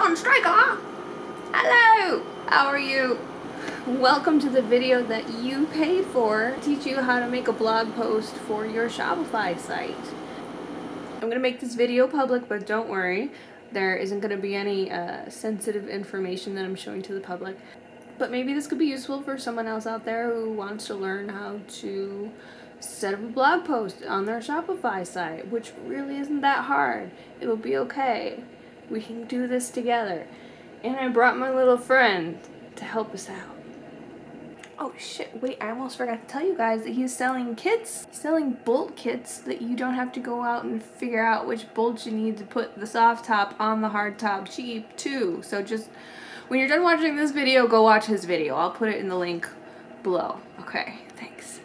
on, Stryker! Hello! How are you? Welcome to the video that you paid for to teach you how to make a blog post for your Shopify site. I'm gonna make this video public, but don't worry. There isn't gonna be any sensitive information that I'm showing to the public. But maybe this could be useful for someone else out there who wants to learn how to set up a blog post on their Shopify site, which really isn't that hard. It'll be okay. We can do this together. And I brought my little friend to help us out. Oh shit, wait, I almost forgot to tell you guys that he's selling kits. He's selling bolt kits that you don't have to go out and figure out which bolts you need to put the soft top on the hard top cheap too. So just, when you're done watching this video, go watch his video. I'll put it in the link below. Okay, thanks.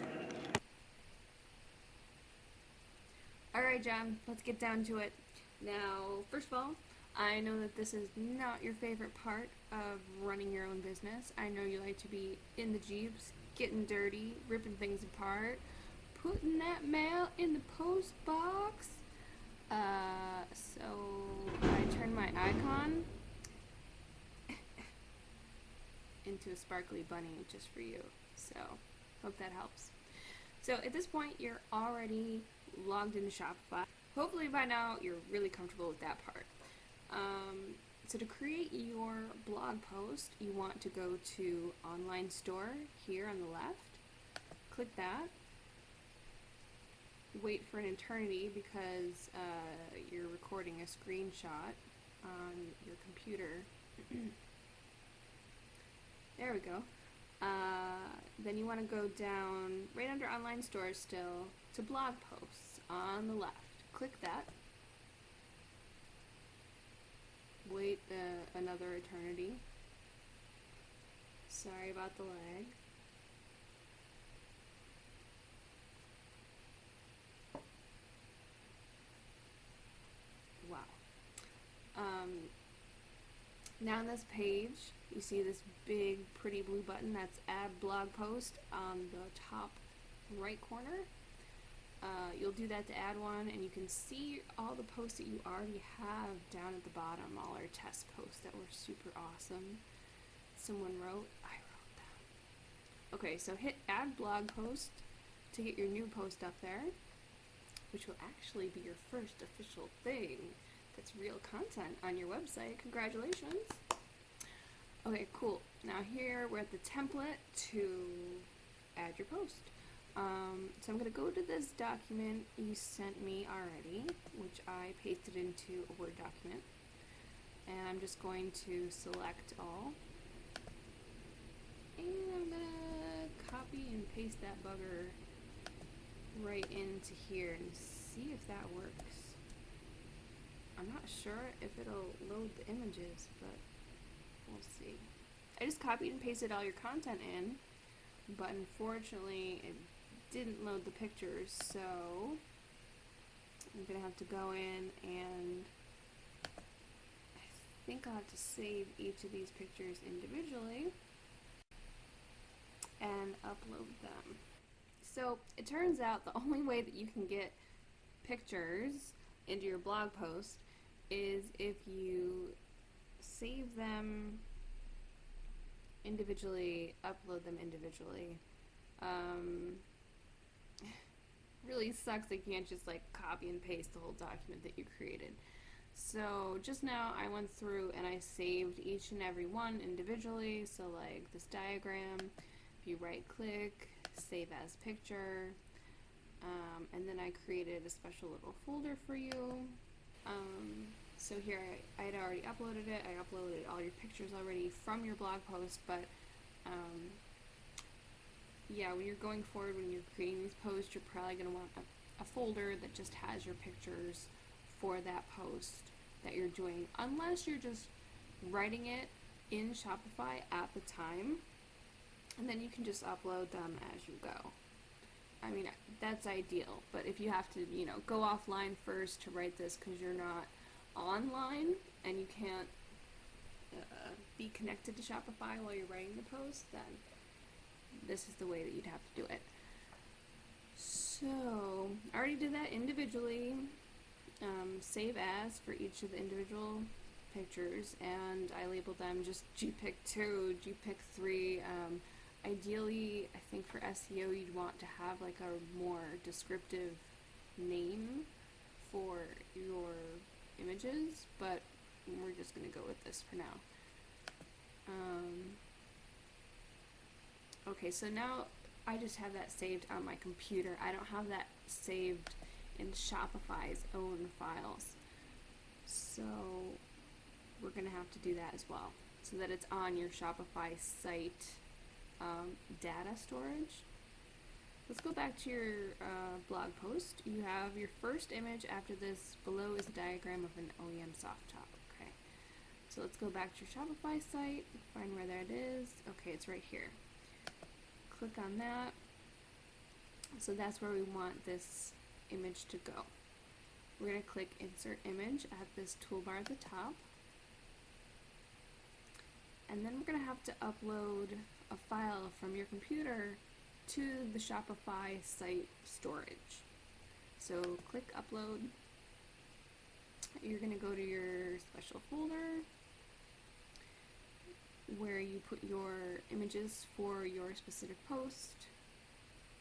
Alright, John, let's get down to it. Now, first of all, I know that this is not your favorite part of running your own business. I know you like to be in the Jeeps, getting dirty, ripping things apart, putting that mail in the post box. So I turned my icon into a sparkly bunny just for you. So, hope that helps. So at this point, you're already logged into Shopify. Hopefully by now, you're really comfortable with that part. So to create your blog post, you want to go to Online Store here on the left. Click that. Wait for an eternity because you're recording a screenshot on your computer. There we go. Then you want to go down right under Online Store still to Blog Posts on the left. Click that. Wait another eternity. Sorry about the lag. Wow. Now on this page, you see this big pretty blue button that's Add Blog Post on the top right corner. You'll do that to add one, and you can see all the posts that you already have down at the bottom, all our test posts that were super awesome. Someone wrote, I wrote them. Okay, so hit Add Blog Post to get your new post up there, which will actually be your first official thing that's real content on your website. Congratulations. Okay, cool. Now here we're at the template to add your post. So I'm going to go to this document you sent me already, which I pasted into a Word document. And I'm just going to select all. And I'm going to copy and paste that bugger right into here and see if that works. I'm not sure if it'll load the images, but we'll see. I just copied and pasted all your content in, but unfortunately it didn't load the pictures, so I'm gonna have to go in and I think I'll have to save each of these pictures individually and upload them. So it turns out the only way that you can get pictures into your blog post is if you save them individually, upload them individually. Really sucks that you can't just like copy and paste the whole document that you created. So just now I went through and I saved each and every one individually. So like this diagram, if you right click, save as picture, and then I created a special little folder for you. So here I had already uploaded it. I uploaded all your pictures already from your blog post, but yeah, when you're going forward, when you're creating these posts, you're probably going to want a folder that just has your pictures for that post that you're doing, unless you're just writing it in Shopify at the time, and then you can just upload them as you go. I mean, that's ideal, but if you have to, you know, go offline first to write this because you're not online and you can't be connected to Shopify while you're writing the post, then this is the way that you'd have to do it. So I already did that individually. Save as for each of the individual pictures, and I labeled them just GPIC 2, GPIC 3. Ideally, I think for SEO you'd want to have like a more descriptive name for your images, but we're just going to go with this for now. Okay, so now I just have that saved on my computer. I don't have that saved in Shopify's own files. So we're going to have to do that as well, so that it's on your Shopify site data storage. Let's go back to your blog post. You have your first image after this. Below is a diagram of an OEM soft top. Okay, so let's go back to your Shopify site, find where that is. Okay, it's right here. Click on that. So that's where we want this image to go. We're going to click Insert Image at this toolbar at the top. And then we're going to have to upload a file from your computer to the Shopify site storage. So click Upload. You're going to go to your special folder where you put your images for your specific post,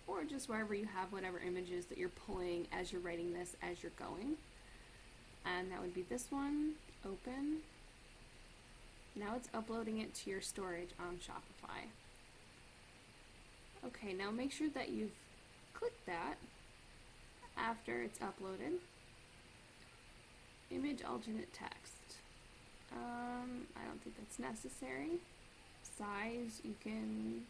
or just wherever you have whatever images that you're pulling as you're writing this as you're going. And that would be this one. Open. Now it's uploading it to your storage on Shopify. Okay, now make sure that you've clicked that after it's uploaded. Image alternate text. I don't think that's necessary. Size, you can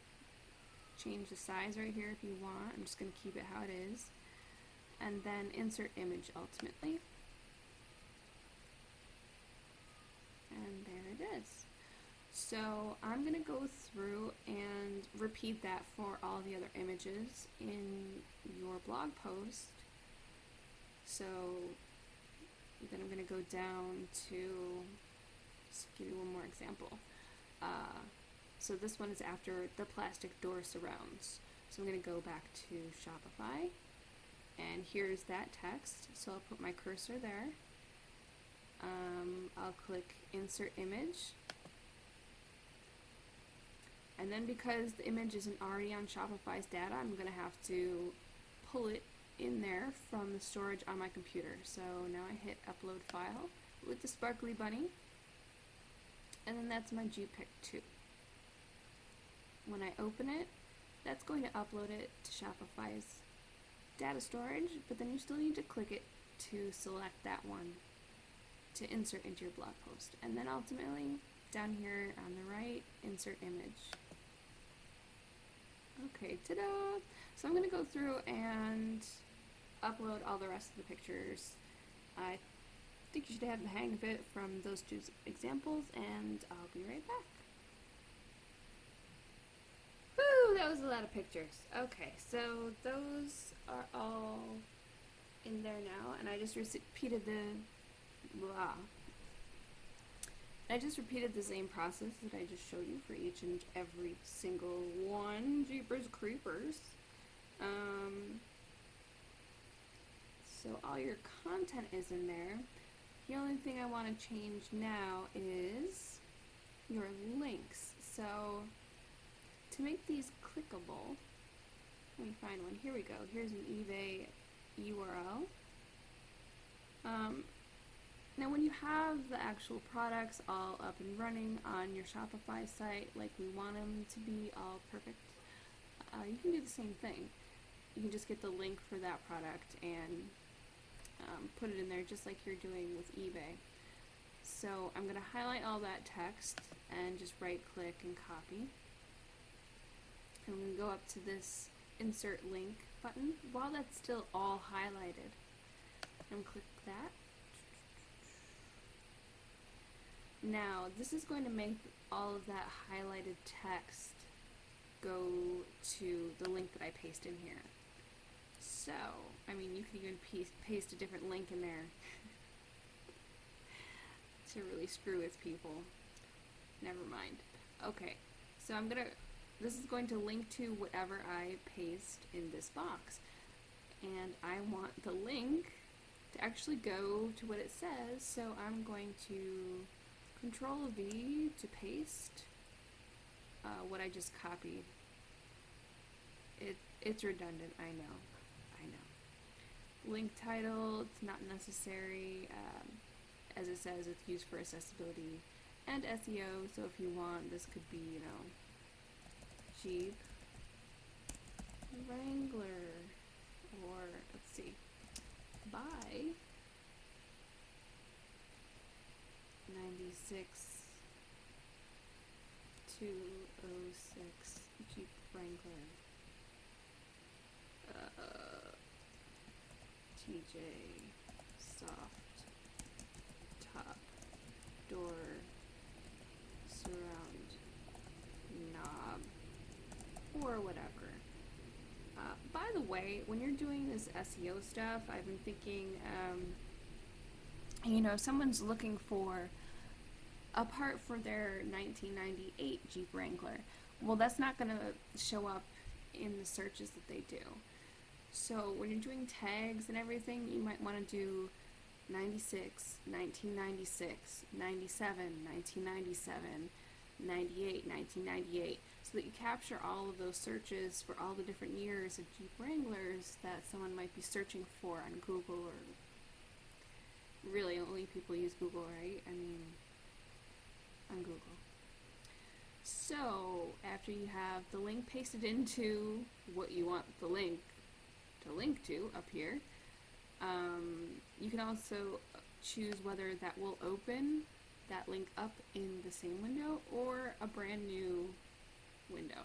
change the size right here if you want. I'm just going to keep it how it is. And then insert image ultimately. And there it is. So I'm going to go through and repeat that for all the other images in your blog post. So then I'm going to go down to, just give you one more example. So this one is after the plastic door surrounds. So I'm going to go back to Shopify, and here's that text. So I'll put my cursor there. I'll click Insert Image. And then because the image isn't already on Shopify's data, I'm going to have to pull it in there from the storage on my computer. So now I hit Upload File with the sparkly bunny. And then that's my GPIC 2. When I open it, that's going to upload it to Shopify's data storage, but then you still need to click it to select that one to insert into your blog post. And then ultimately, down here on the right, insert image. Okay, ta-da! So I'm going to go through and upload all the rest of the pictures. I think you should have the hang of it from those two examples, and I'll be right back. Woo, that was a lot of pictures. Okay, so those are all in there now, and I just repeated the same process that I just showed you for each and every single one. Jeepers creepers. So all your content is in there. The only thing I want to change now is your links. So to make these clickable, let me find one. Here we go. Here's an eBay URL. Now when you have the actual products all up and running on your Shopify site, like we want them to be all perfect, you can do the same thing. You can just get the link for that product and put it in there just like you're doing with eBay. So I'm going to highlight all that text and just right click and copy. And I'm going to go up to this insert link button while that's still all highlighted. And click that. Now this is going to make all of that highlighted text go to the link that I paste in here. So, I mean, you can even paste a different link in there to really screw with people. Never mind. Okay, so this is going to link to whatever I paste in this box. And I want the link to actually go to what it says, so I'm going to Control V to paste what I just copied. It's redundant, I know. Link title, it's not necessary. As it says, it's used for accessibility and SEO, so if you want, this could be, Jeep Wrangler, or let's see, buy 96-206 Jeep Wrangler. TJ soft top door surround knob or whatever. By the way, when you're doing this SEO stuff, I've been thinking, someone's looking for a part for their 1998 Jeep Wrangler. Well, that's not going to show up in the searches that they do. So when you're doing tags and everything, you might want to do 96, 1996, 97, 1997, 98, 1998, so that you capture all of those searches for all the different years of Jeep Wranglers that someone might be searching for on Google, or really only people use Google, right? I mean, on Google. So after you have the link pasted into what you want the link to link to up here, you can also choose whether that will open that link up in the same window or a brand new window.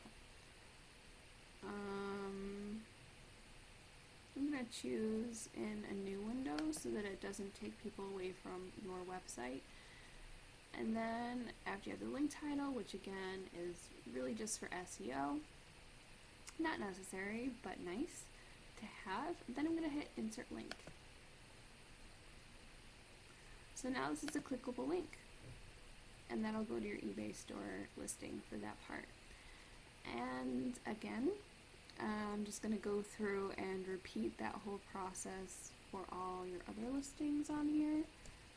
I'm going to choose in a new window so that it doesn't take people away from your website. And then after you have the link title, which again is really just for SEO, not necessary, but nice to have, then I'm going to hit insert link. So now this is a clickable link, and that'll go to your eBay store listing for that part. And again, I'm just going to go through and repeat that whole process for all your other listings on here.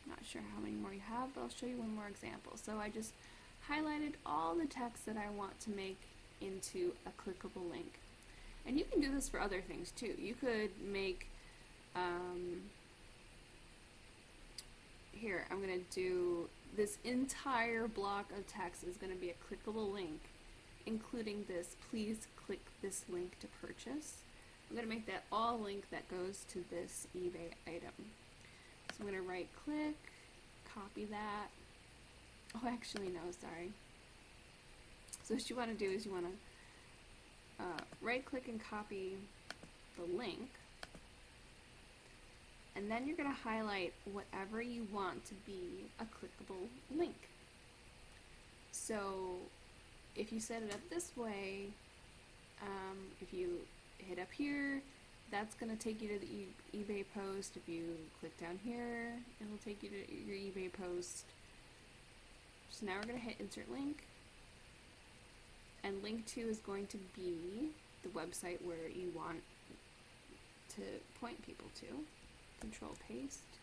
Not sure how many more you have, but I'll show you one more example. So I just highlighted all the text that I want to make into a clickable link. And you can do this for other things too. You could make, here, I'm going to do this entire block of text is going to be a clickable link, including this, please click this link to purchase. I'm going to make that all link that goes to this eBay item. So I'm going to right click, copy that. Oh, actually no, sorry. So what you want to do is you want to right click and copy the link, and then you're going to highlight whatever you want to be a clickable link. So if you set it up this way, if you hit up here, that's going to take you to the eBay post. If you click down here, it'll take you to your eBay post. So now we're going to hit insert link, and link to is going to be the website where you want to point people to. Control paste.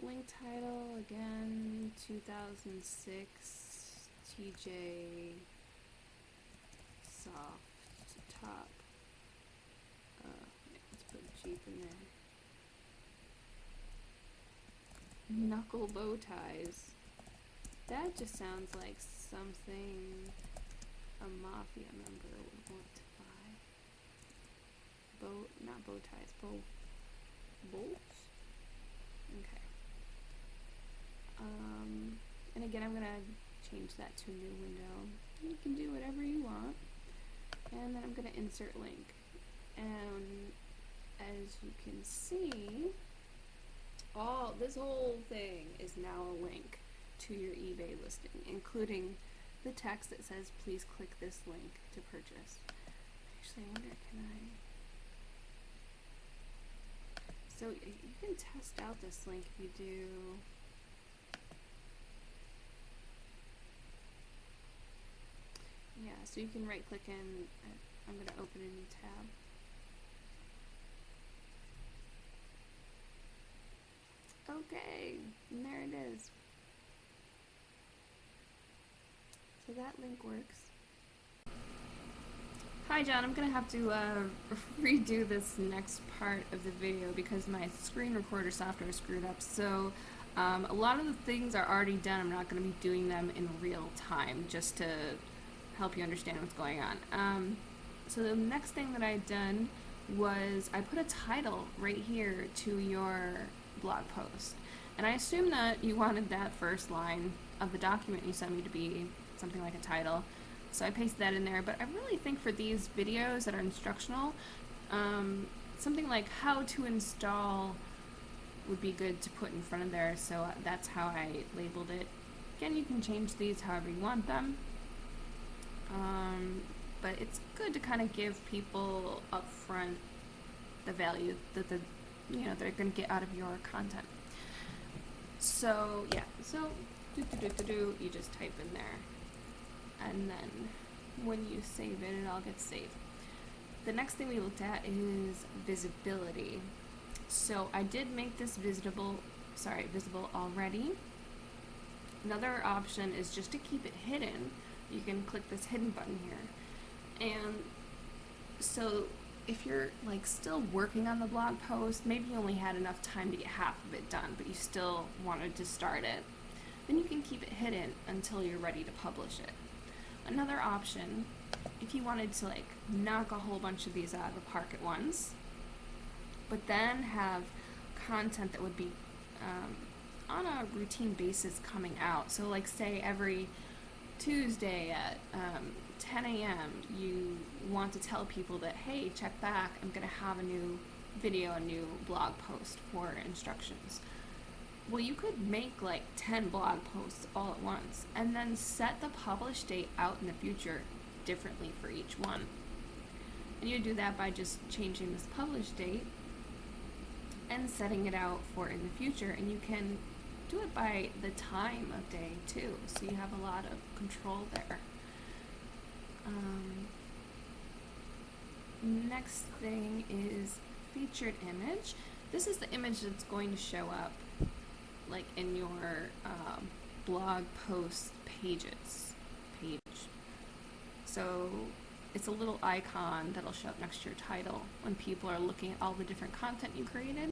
Link title, again, 2006 TJ soft top. Let's put Jeep in there. Knuckle bow ties. That just sounds like something a mafia member would want to buy. Not bow ties, bolts? Okay. And again, I'm going to change that to a new window. You can do whatever you want. And then I'm going to insert link. And as you can see, this whole thing is now a link to your eBay listing, including the text that says, please click this link to purchase. Actually, I wonder, so you can test out this link if you do. Yeah, so you can right click and I'm going to open a new tab. Okay, and there it is. that link works. Hi John, I'm going to have to redo this next part of the video because my screen recorder software is screwed up. So a lot of the things are already done. I'm not going to be doing them in real time, just to help you understand what's going on. So the next thing that I'd done was I put a title right here to your blog post. And I assume that you wanted that first line of the document you sent me to be something like a title. So I pasted that in there, but I really think for these videos that are instructional, something like how to install would be good to put in front of there, so that's how I labeled it. Again, you can change these however you want them, but it's good to kind of give people up front the value that they're going to get out of your content. So yeah, so you just type in there. And then when you save it, it all gets saved. The next thing we looked at is visibility. So I did make this visible already. Another option is just to keep it hidden. You can click this hidden button here. And so if you're like still working on the blog post, maybe you only had enough time to get half of it done, but you still wanted to start it, then you can keep it hidden until you're ready to publish it. Another option, if you wanted to like knock a whole bunch of these out of the park at once, but then have content that would be on a routine basis coming out. So like say every Tuesday at 10 a.m. you want to tell people that, hey, check back, I'm going to have a new video, a new blog post for instructions. Well, you could make like 10 blog posts all at once and then set the publish date out in the future differently for each one. And you do that by just changing this publish date and setting it out for in the future. And you can do it by the time of day too, so you have a lot of control there. Next thing is featured image. This is the image that's going to show up like in your blog post page. So it's a little icon that'll show up next to your title when people are looking at all the different content you created.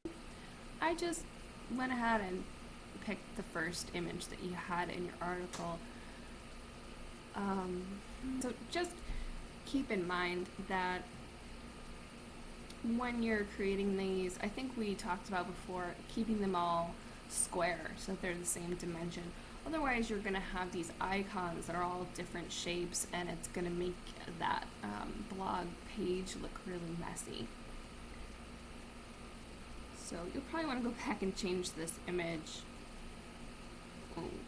I just went ahead and picked the first image that you had in your article. So just keep in mind that when you're creating these, I think we talked about before, keeping them all square so that they're the same dimension. Otherwise you're going to have these icons that are all different shapes, and it's going to make that blog page look really messy. So you'll probably want to go back and change this image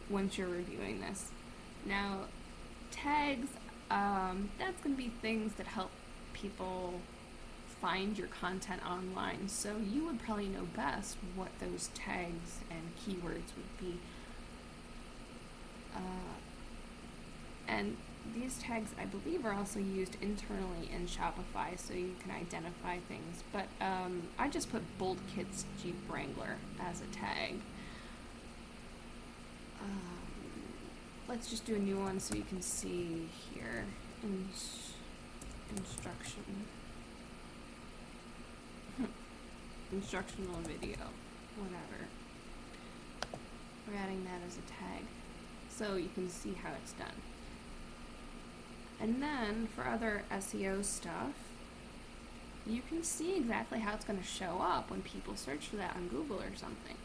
once you're reviewing this. Now tags, that's going to be things that help people find your content online, so you would probably know best what those tags and keywords would be. And these tags, I believe, are also used internally in Shopify, so you can identify things. But I just put Bold Kids Jeep Wrangler as a tag. Let's just do a new one so you can see here. Instruction. Instructional video, whatever. We're adding that as a tag so you can see how it's done. And then for other SEO stuff, you can see exactly how it's going to show up when people search for that on Google or something.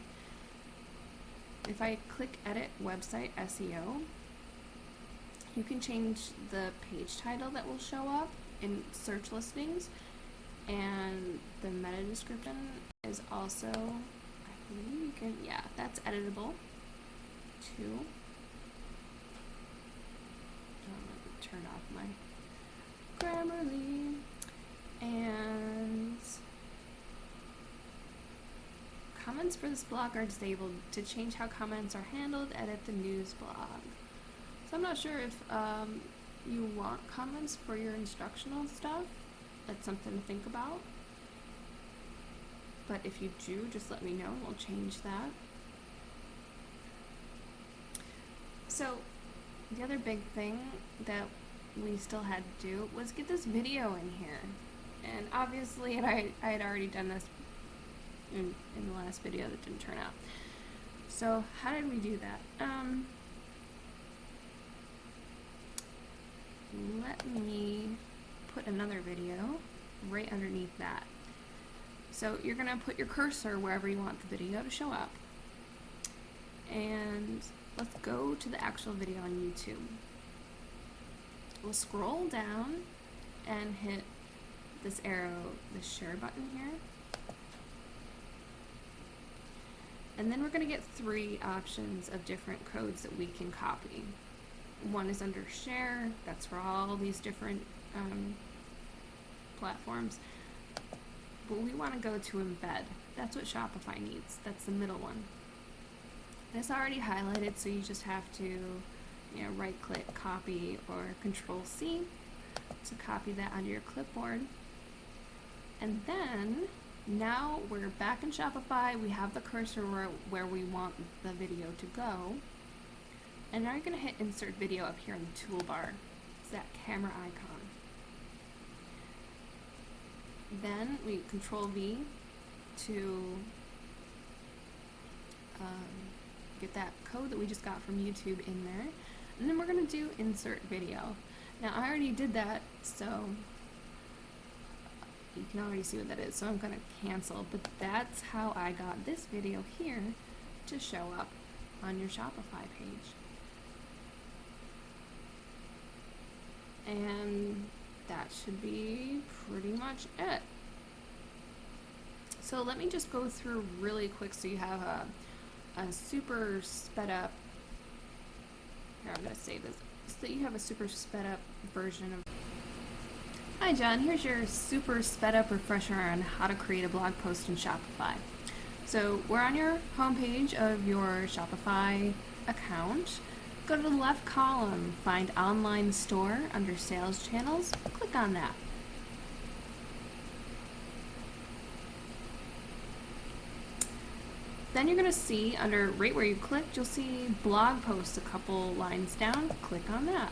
If I click edit website SEO, you can change the page title that will show up in search listings, and the meta description is also, I believe you can, yeah, that's editable too. Let me turn off my Grammarly. And comments for this blog are disabled. To change how comments are handled, edit the news blog. So I'm not sure if you want comments for your instructional stuff. That's something to think about. But if you do, just let me know and we'll change that. So the other big thing that we still had to do was get this video in here. And obviously I had already done this in the last video that didn't turn out. So how did we do that? Let me put another video right underneath that. So you're going to put your cursor wherever you want the video to show up. And let's go to the actual video on YouTube. We'll scroll down and hit this arrow, the share button here. And then we're going to get 3 options of different codes that we can copy. One is under share, that's for all these different platforms. But we want to go to embed. That's what Shopify needs. That's the middle one. It's already highlighted, so you just have to right click, copy, or Control C to copy that onto your clipboard. And then now we're back in Shopify. We have the cursor where we want the video to go. And now you're going to hit Insert Video up here in the toolbar. It's that camera icon. Then we Control V to get that code that we just got from YouTube in there. And then we're going to do Insert Video. Now I already did that, so you can already see what that is. So I'm going to cancel, but that's how I got this video here to show up on your Shopify page. And that should be pretty much it. So let me just go through really quick so you have a super sped up, here I'm going to save this, so that you have a super sped up version of. Hi John, here's your super sped up refresher on how to create a blog post in Shopify. So we're on your homepage of your Shopify account. Go to the left column, find Online Store under Sales Channels, click on that. Then you're going to see under right where you clicked, you'll see blog posts a couple lines down, click on that.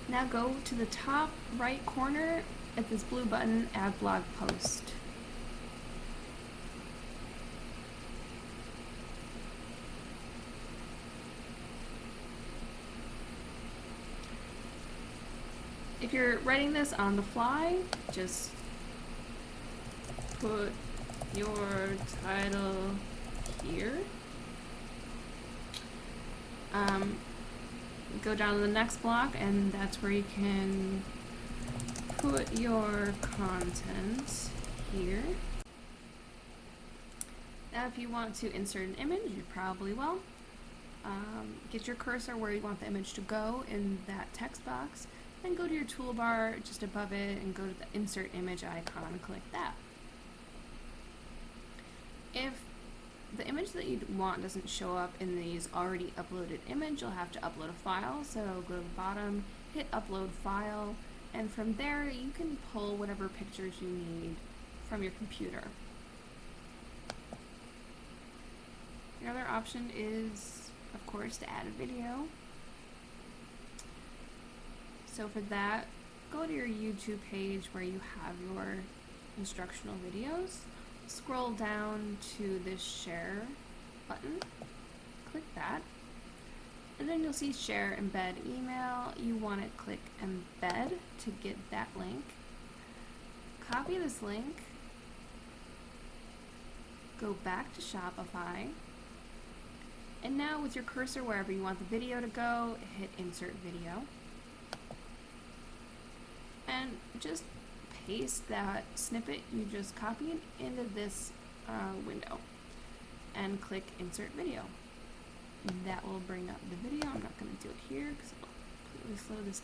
Now go to the top right corner at this blue button, Add Blog Post. If you're writing this on the fly, just put your title here. Go down to the next block, and that's where you can put your content here. Now if you want to insert an image, you probably will. Get your cursor where you want the image to go in that text box, then go to your toolbar just above it and go to the insert image icon and click that. If the image that you want doesn't show up in these already uploaded image, you'll have to upload a file. So go to the bottom, hit upload file, and from there you can pull whatever pictures you need from your computer. The other option is, of course, to add a video. So for that, go to your YouTube page where you have your instructional videos. Scroll down to this share button, click that, and then you'll see share embed email. You want to click embed to get that link. Copy this link, go back to Shopify, and now with your cursor wherever you want the video to go, hit insert video, and just paste that snippet you just copied into this window and click insert video. That will bring up the video. I'm not going to do it here because it'll completely slow this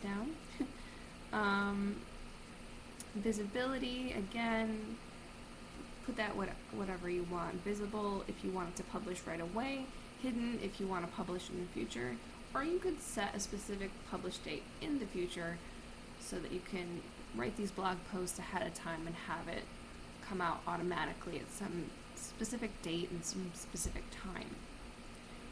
down. Visibility, again, put that whatever you want. Visible if you want it to publish right away, hidden if you want to publish in the future, or you could set a specific publish date in the future so that you can write these blog posts ahead of time and have it come out automatically at some specific date and some specific time.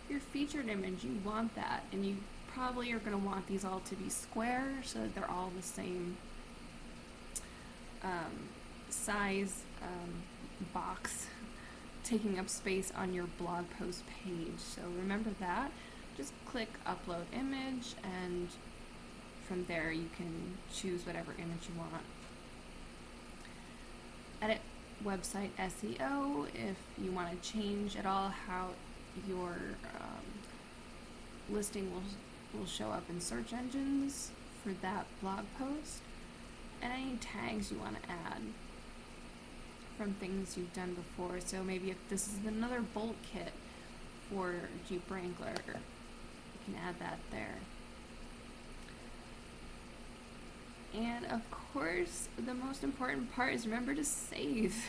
Your featured image, you want that, and you probably are going to want these all to be square so that they're all the same size box, taking up space on your blog post page. So remember that. Just click upload image, and from there you can choose whatever image you want. Edit website SEO if you want to change at all how your listing will show up in search engines for that blog post, and any tags you want to add from things you've done before. So maybe if this is another bolt kit for Jeep Wrangler, you can add that there. And of course, the most important part is remember to save.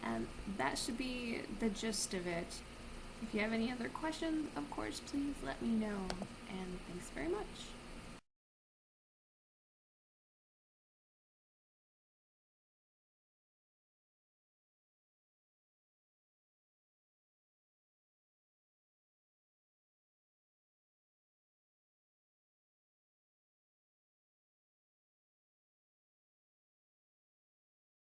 And that should be the gist of it. If you have any other questions, of course, please let me know. And thanks very much.